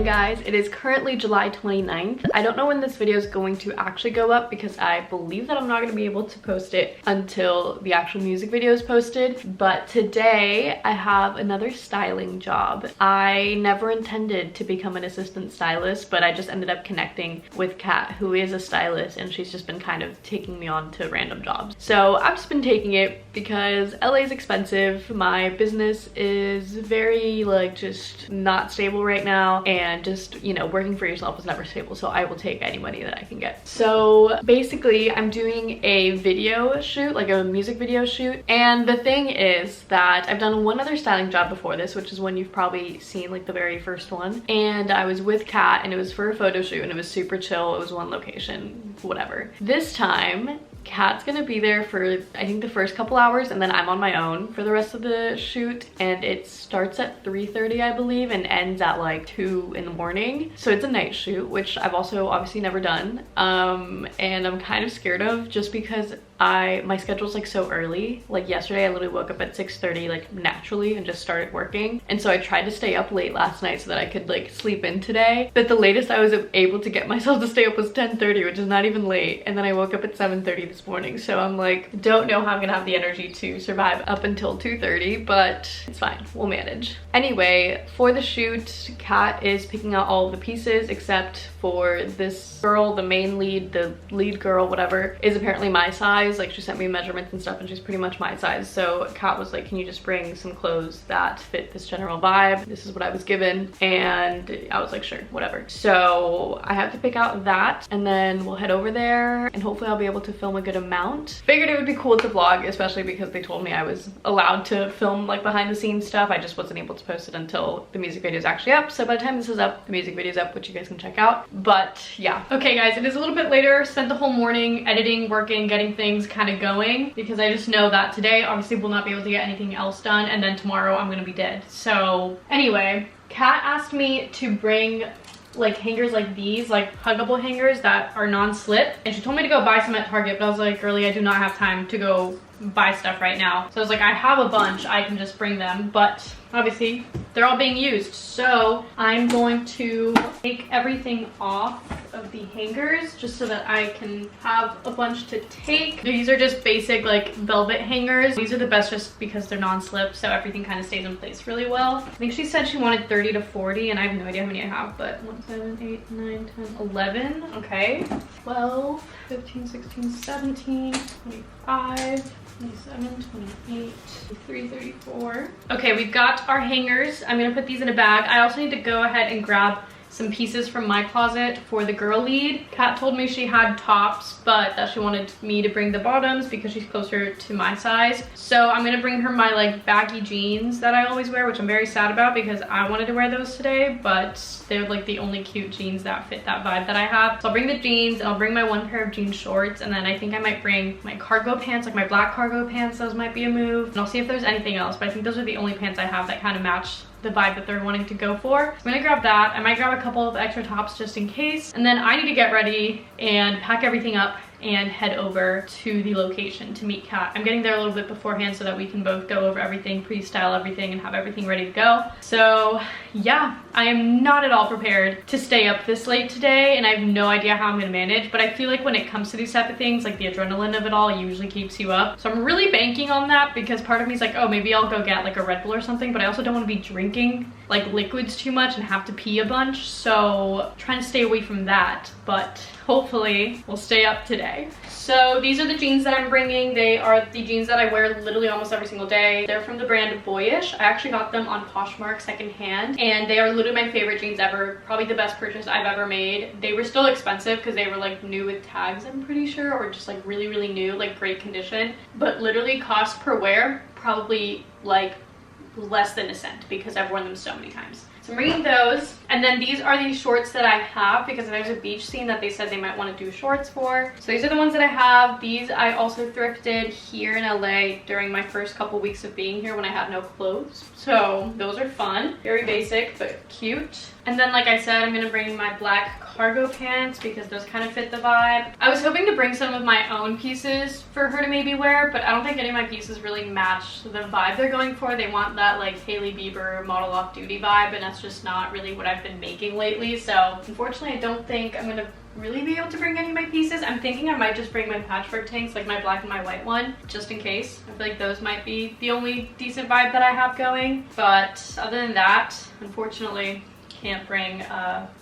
guys, it is currently July 29th. I don't know when this video is going to actually go up because I believe that I'm not going to be able to post it until the actual music video is posted. But today I have another styling job. I never intended to become an assistant stylist, but I just ended up connecting with Kat, who is a stylist, and she's just been kind of taking me on to random jobs. So I've just been taking it because LA is expensive. My business is very like just not stable right now, and just, you know, working for yourself is never stable, so I will take any money that I can get. So basically I'm doing a video shoot, like a music video shoot, and the thing is that I've done one other styling job before this, which is one you've probably seen, like the very first one, and I was with Kat and it was for a photo shoot and it was super chill. It was one location, whatever. This time Kat's gonna be there for I think the first couple hours, and then I'm on my own for the rest of the shoot, and it starts at 3:30 I believe and ends at like 2 in the morning. So it's a night shoot, which I've also obviously never done, and I'm kind of scared of, just because my schedule's like so early. Like yesterday I literally woke up at 6:30 like naturally and just started working, and so I tried to stay up late last night so that I could like sleep in today, but the latest I was able to get myself to stay up was 10:30, which is not even late, and then I woke up at 7:30 this morning. So I'm like, don't know how I'm gonna have the energy to survive up until 2:30, but it's fine, we'll manage. Anyway, for the shoot, Kat is picking out all of the pieces except for this girl, the main lead, the lead girl, whatever, is apparently my size. Like she sent me measurements and stuff and she's pretty much my size. So Kat was like, can you just bring some clothes that fit this general vibe? This is what I was given, and I was like, sure, whatever. So I have to pick out that, and then we'll head over there and hopefully I'll be able to film a good amount. Figured it would be cool to vlog, especially because they told me I was allowed to film like behind the scenes stuff. I just wasn't able to post it until the music video is actually up. So by the time this is up, the music video is up, which you guys can check out. But yeah. Okay guys, it is a little bit later. Spent the whole morning editing, working, getting things kind of going, because I just know that today obviously we'll not be able to get anything else done, and then tomorrow I'm gonna be dead. So anyway, Kat asked me to bring like hangers like these, like huggable hangers that are non-slip, and she told me to go buy some at Target, but I was like, girlie, I do not have time to go buy stuff right now. So I was like, I have a bunch, I can just bring them, but obviously they're all being used. So I'm going to take everything off of the hangers just so that I can have a bunch to take. These are just basic like velvet hangers. These are the best just because they're non-slip, so everything kind of stays in place really well. I think she said she wanted 30 to 40, and I have no idea how many I have, but 1, 7, 8, 9, 10, 11. Okay, 12, 15, 16, 17, 25, 27, 28, 23, 34. Okay, we've got our hangers. I'm gonna put these in a bag. I also need to go ahead and grab some pieces from my closet for the girl lead. Kat told me she had tops, but that she wanted me to bring the bottoms because she's closer to my size. So I'm gonna bring her my like baggy jeans that I always wear, which I'm very sad about because I wanted to wear those today, but they're like the only cute jeans that fit that vibe that I have. So I'll bring the jeans, and I'll bring my one pair of jean shorts, and then I think I might bring my cargo pants, like my black cargo pants. Those might be a move. And I'll see if there's anything else, but I think those are the only pants I have that kind of match the vibe that they're wanting to go for. So I'm gonna grab that. I might grab a couple of extra tops just in case, and then I need to get ready and pack everything up and head over to the location to meet Kat. I'm getting there a little bit beforehand so that we can both go over everything, pre-style everything, and have everything ready to go. So yeah, I am not at all prepared to stay up this late today, and I have no idea how I'm gonna manage, but I feel like when it comes to these type of things, like the adrenaline of it all usually keeps you up. So I'm really banking on that, because part of me is like, oh, maybe I'll go get like a Red Bull or something, but I also don't want to be drinking like liquids too much and have to pee a bunch. So trying to stay away from that, but hopefully we'll stay up today. So these are the jeans that I'm bringing. They are the jeans that I wear literally almost every single day. They're from the brand Boyish. I actually got them on Poshmark secondhand, and they are literally my favorite jeans ever. Probably the best purchase I've ever made. They were still expensive because they were like new with tags, I'm pretty sure, or just like really, really new, like great condition. But literally cost per wear, probably like less than a cent because I've worn them so many times. So I'm bringing those, and then these are the shorts that I have because there's a beach scene that they said they might want to do shorts for. So these are the ones that I have. These I also thrifted here in LA during my first couple weeks of being here when I had no clothes. So those are fun. Very basic but cute. And then, like I said, I'm gonna bring my black cargo pants because those kind of fit the vibe. I was hoping to bring some of my own pieces for her to maybe wear, but I don't think any of my pieces really match the vibe they're going for. They want that like Hailey Bieber model off duty vibe, and that's just not really what I've been making lately. So unfortunately, I don't think I'm gonna really be able to bring any of my pieces. I'm thinking I might just bring my patchwork tanks, like my black and my white one, just in case. I feel like those might be the only decent vibe that I have going. But other than that, unfortunately, can't bring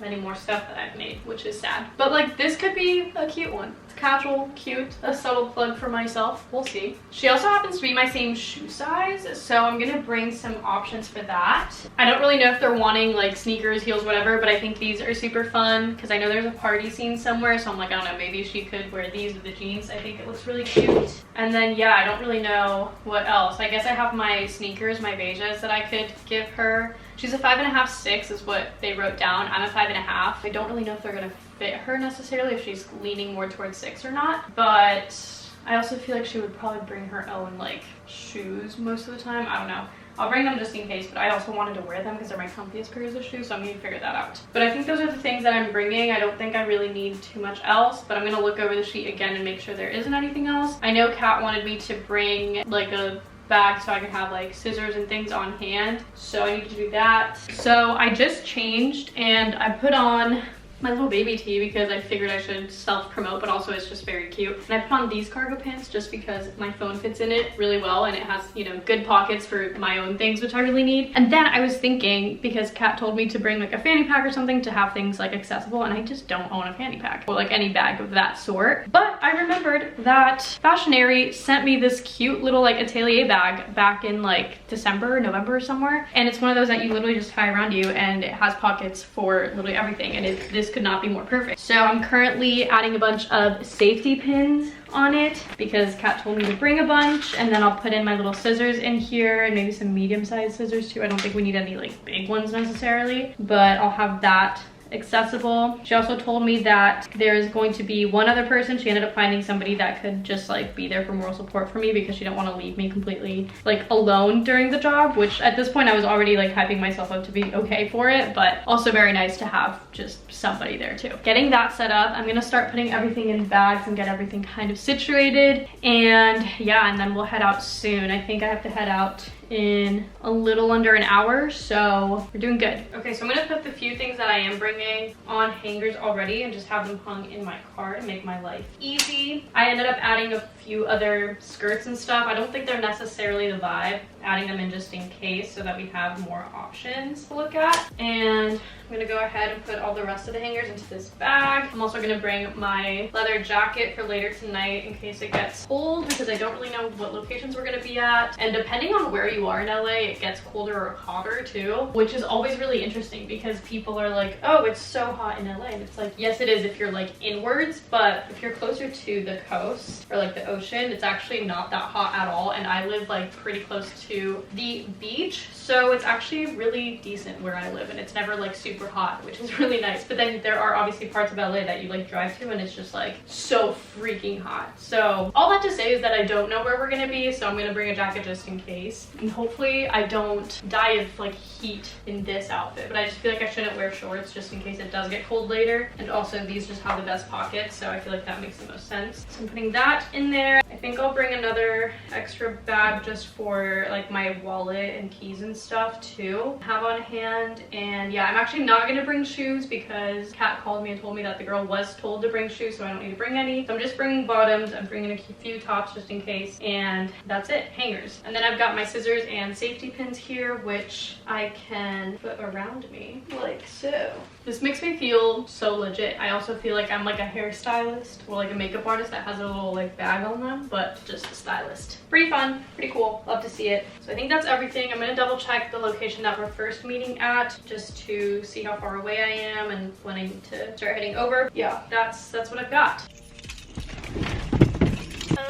any more stuff that I've made, which is sad. But like, this could be a cute one. It's casual, cute, a subtle plug for myself. We'll see. She also happens to be my same shoe size, so I'm gonna bring some options for that. I don't really know if they're wanting like sneakers, heels, whatever, but I think these are super fun because I know there's a party scene somewhere, so I'm like, I don't know, maybe she could wear these with the jeans. I think it looks really cute. And then yeah, I don't really know what else. I guess I have my sneakers, my beiges that I could give her. She's a 5.5, 6 is what they wrote down. I'm a 5.5. I don't really know if they're gonna fit her necessarily, if she's leaning more towards 6 or not, but I also feel like she would probably bring her own like shoes most of the time. I don't know. I'll bring them just in case, but I also wanted to wear them because they're my comfiest pairs of shoes, so I'm gonna figure that out. But I think those are the things that I'm bringing. I don't think I really need too much else, but I'm gonna look over the sheet again and make sure there isn't anything else. I know Kat wanted me to bring like a bag so I could have like scissors and things on hand, so I need to do that. So I just changed and I put on my little baby tee because I figured I should self-promote, but also it's just very cute. And I put on these cargo pants just because my phone fits in it really well, and it has, you know, good pockets for my own things, which I really need. And then I was thinking, because Kat told me to bring like a fanny pack or something to have things like accessible, and I just don't own a fanny pack or like any bag of that sort. But I remembered that Fashionary sent me this cute little like atelier bag back in like December, November or somewhere. And it's one of those that you literally just tie around you, and it has pockets for literally everything. And this could not be more perfect. So I'm currently adding a bunch of safety pins on it because Kat told me to bring a bunch, and then I'll put in my little scissors in here and maybe some medium-sized scissors too. I don't think we need any like big ones necessarily, but I'll have that accessible. She also told me that there's going to be one other person. She ended up finding somebody that could just like be there for moral support for me because she didn't want to leave me completely like alone during the job, which at this point I was already like hyping myself up to be okay for it, but also very nice to have just somebody there too. Getting that set up, I'm gonna start putting everything in bags and get everything kind of situated, and yeah, and then we'll head out soon. I think I have to head out in a little under an hour, so we're doing good. Okay, so I'm gonna put the few things that I am bringing on hangers already and just have them hung in my car to make my life easy. I ended up adding a few other skirts and stuff. I don't think they're necessarily the vibe, adding them in just in case so that we have more options to look at. And I'm gonna go ahead and put all the rest of the hangers into this bag. I'm also gonna bring my leather jacket for later tonight in case it gets cold, because I don't really know what locations we're gonna be at. And depending on where you are in LA, it gets colder or hotter too, which is always really interesting because people are like, oh, it's so hot in LA. And it's like, yes, it is if you're like inwards, but if you're closer to the coast or like the ocean, it's actually not that hot at all. And I live like pretty close to the beach, so it's actually really decent where I live, and it's never like super hot, which is really nice. But then there are obviously parts of LA that you like drive to and it's just like so freaking hot. So all that to say is that I don't know where we're gonna be, so I'm gonna bring a jacket just in case, and hopefully I don't die of like heat in this outfit. But I just feel like I shouldn't wear shorts just in case it does get cold later. And also these just have the best pockets, so I feel like that makes the most sense. So I'm putting that in there. I think I'll bring another extra bag just for like my wallet and keys and stuff too, have on hand. And yeah, I'm actually not gonna bring shoes because Kat called me and told me that the girl was told to bring shoes, so I don't need to bring any. So I'm just bringing bottoms. I'm bringing a few tops just in case, and that's it. Hangers. And then I've got my scissors and safety pins here, which I can put around me like so. This makes me feel so legit. I also feel like I'm like a hairstylist or like a makeup artist that has a little like bag on them, but just a stylist. Pretty fun, pretty cool. Love to see it. So I think that's everything. I'm gonna double check the location that we're first meeting at just to see how far away I am and when I need to start heading over. Yeah, that's what I've got.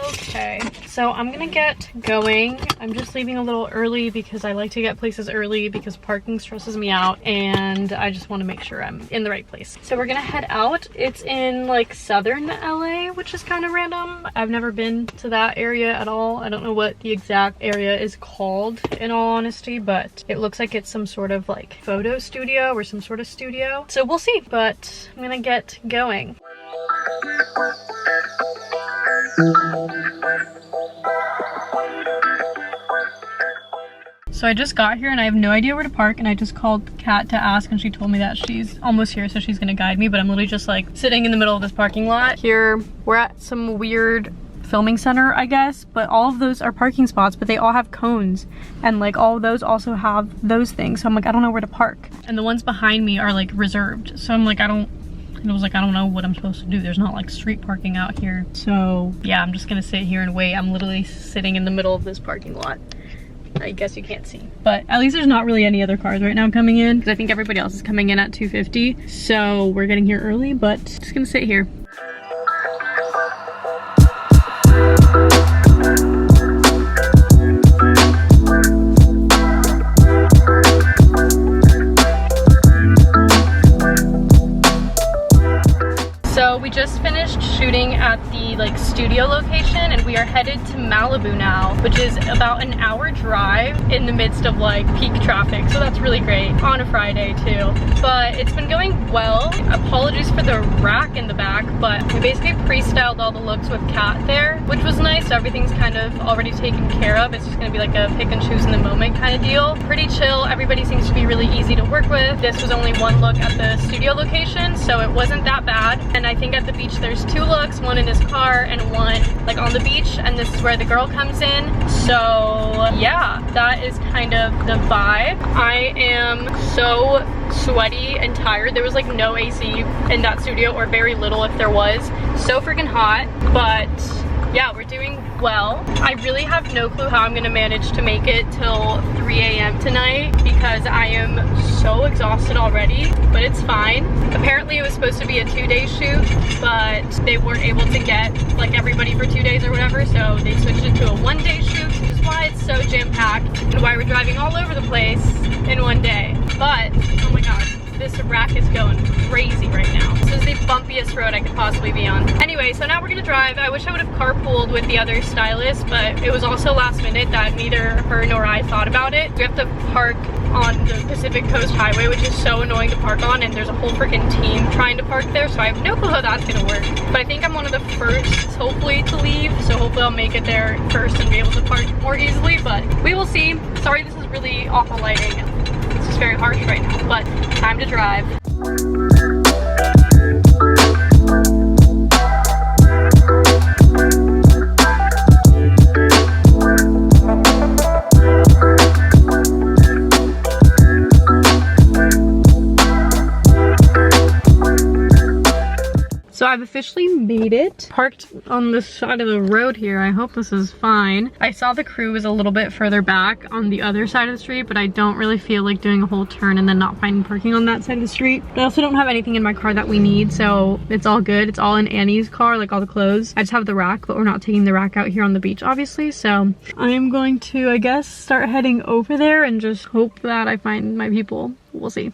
Okay, so I'm gonna get going. I'm just leaving a little early because I like to get places early because parking stresses me out and I just want to make sure I'm in the right place. So we're gonna head out. It's in like southern LA, which is kind of random. I've never been to that area at all. I don't know what the exact area is called in all honesty, but it looks like it's some sort of like photo studio or some sort of studio. So we'll see, but I'm gonna get going. So I just got here and I have no idea where to park, and I just called Kat to ask and she told me that she's almost here, so she's gonna guide me, but I'm literally just like sitting in the middle of this parking lot. Here we're at some weird filming center, I guess, but all of those are parking spots, but they all have cones, and like all of those also have those things, so I'm like, I don't know where to park. And the ones behind me are like reserved, so I'm like, I don't know what I'm supposed to do. There's not like street parking out here. So yeah, I'm just gonna sit here and wait. I'm literally sitting in the middle of this parking lot. I guess you can't see, but at least there's not really any other cars right now coming in because I think everybody else is coming in at 2:50. So we're getting here early, but just gonna sit here. So we just finished shooting at the like studio location and we are headed to Malibu now, which is about an hour drive in the midst of like peak traffic. So that's really great on a Friday too. But it's been going well. Apologies for the rack in the back, but we basically pre-styled all the looks with Kat there, which was nice. So everything's kind of already taken care of. It's just gonna be like a pick and choose in the moment kind of deal. Pretty chill. Everybody seems to be really easy to work with. This was only one look at the studio location, so it wasn't that bad. And I think at the beach there's two looks, one in his car and one like on the beach, and this is where the girl comes in. So yeah, that is kind of the vibe. I am so sweaty and tired. There was like no AC in that studio, or very little if there was. So freaking hot, but yeah, we're doing well. I really have no clue how I'm gonna manage to make it till 3 a.m. tonight because I am so exhausted already, but it's fine. Apparently it was supposed to be a 2-day shoot, but they weren't able to get like everybody for 2 days or whatever, so they switched it to a 1-day shoot, which is why it's so jam-packed and why we're driving all over the place in one day. But, oh my god, this rack is going crazy right now. This is the bumpiest road I could possibly be on. Anyway, so now we're gonna drive. I wish I would have carpooled with the other stylist, but it was also last minute that neither her nor I thought about it. We have to park on the Pacific Coast Highway, which is so annoying to park on, and there's a whole freaking team trying to park there, so I have no clue how that's gonna work. But I think I'm one of the first, hopefully, to leave, so hopefully I'll make it there first and be able to park more easily, but we will see. Sorry, this is really awful lighting. It's just very harsh right now, but time to drive. So I've officially made it. Parked on the side of the road here. I hope this is fine. I saw the crew was a little bit further back on the other side of the street, but I don't really feel like doing a whole turn and then not finding parking on that side of the street. But I also don't have anything in my car that we need, so it's all good. It's all in Annie's car, like all the clothes. I just have the rack, but we're not taking the rack out here on the beach, obviously. So I'm going to, I guess, start heading over there and just hope that I find my people. We'll see.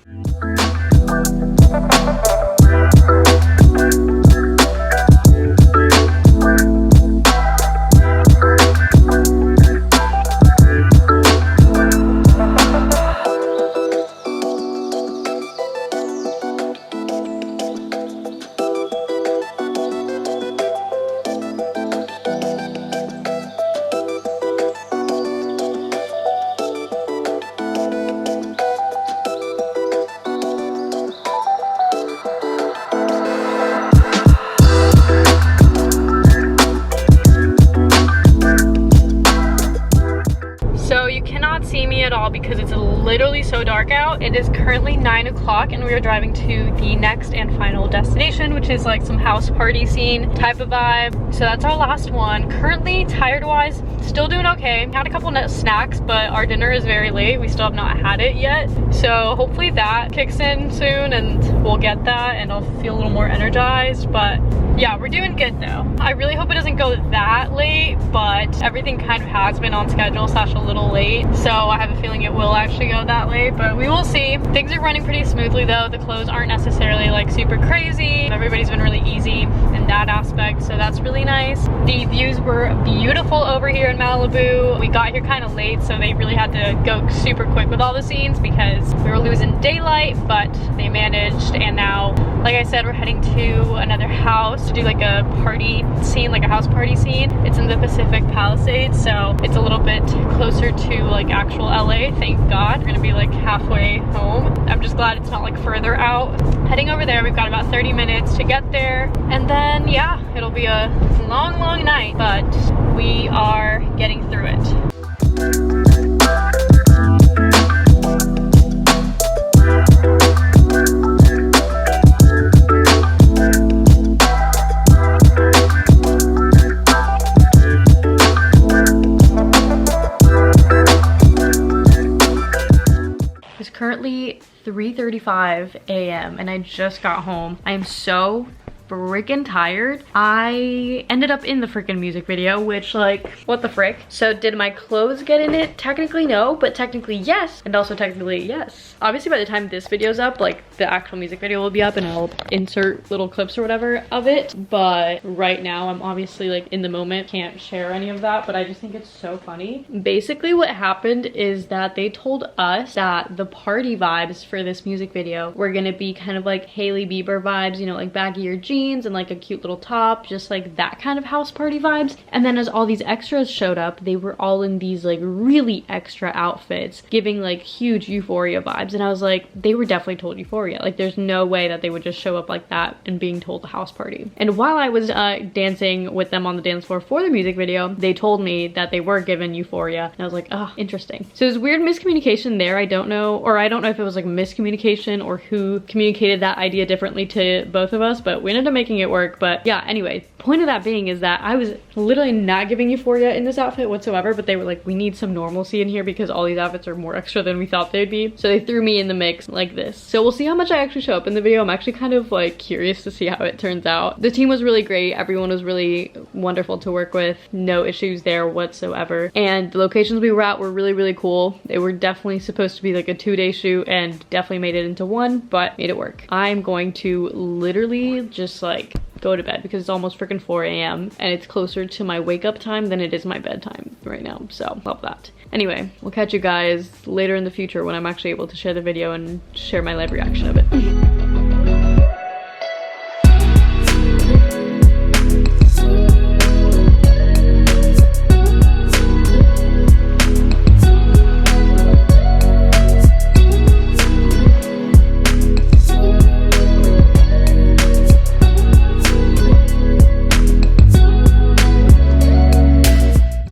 so dark out. It is currently 9 o'clock and we are driving to the next and final destination, which is like some house party scene type of vibe. So that's our last one. Currently, tired wise, still doing okay. Had a couple snacks, but our dinner is very late. We still have not had it yet. So hopefully that kicks in soon and we'll get that and I'll feel a little more energized. But yeah, we're doing good though. I really hope it doesn't go that late, but everything kind of has been on schedule / a little late. So I have a feeling it will actually go that late, but we will see. Things are running pretty smoothly though. The clothes aren't necessarily like super crazy. Everybody's been really easy in that aspect, so that's really nice. The views were beautiful over here in Malibu. We got here kind of late, so they really had to go super quick with all the scenes because we were losing daylight, but they managed. And now, like I said, we're heading to another house to do like a party scene, like a house party scene. It's in the Pacific Palisades, so it's a little bit closer to like actual LA, thank God. We're gonna be like halfway home. I'm just glad it's not like further out. Heading over there, we've got about 30 minutes to get there, and then yeah, it'll be a long night, but we are getting through it. It's currently 3:35 a.m. and I just got home. I am so freaking tired. I ended up in the freaking music video, which like, what the frick? So did my clothes get in it? Technically no, but technically yes, and also technically yes. Obviously by the time this video's up, like the actual music video will be up and I'll insert little clips or whatever of it, but right now I'm obviously like in the moment, can't share any of that, but I just think it's so funny. Basically what happened is that they told us that the party vibes for this music video were gonna be kind of like Hailey Bieber vibes, you know, like baggier jeans and like a cute little top, just like that kind of house party vibes. And then as all these extras showed up, they were all in these like really extra outfits, giving like huge Euphoria vibes. And I was like, they were definitely told Euphoria. Like there's no way that they would just show up like that and being told a house party. And while I was dancing with them on the dance floor for the music video, they told me that they were given Euphoria. And I was like, oh, interesting. So there's weird miscommunication there. I don't know if it was like miscommunication or who communicated that idea differently to both of us, but we ended up making it work. But yeah, anyway, point of that being is that I was literally not giving Euphoria in this outfit whatsoever, but they were like, we need some normalcy in here because all these outfits are more extra than we thought they'd be. So they threw me in the mix like this. So we'll see how much I actually show up in the video. I'm actually kind of like curious to see how it turns out. The team was really great. Everyone was really wonderful to work with. No issues there whatsoever. And the locations we were at were really cool. They were definitely supposed to be like a 2-day shoot and definitely made it into one, but made it work. I'm going to literally just like go to bed because it's almost freaking 4 a.m. and it's closer to my wake up time than it is my bedtime right now, so love that. Anyway, we'll catch you guys later in the future when I'm actually able to share the video and share my live reaction of it.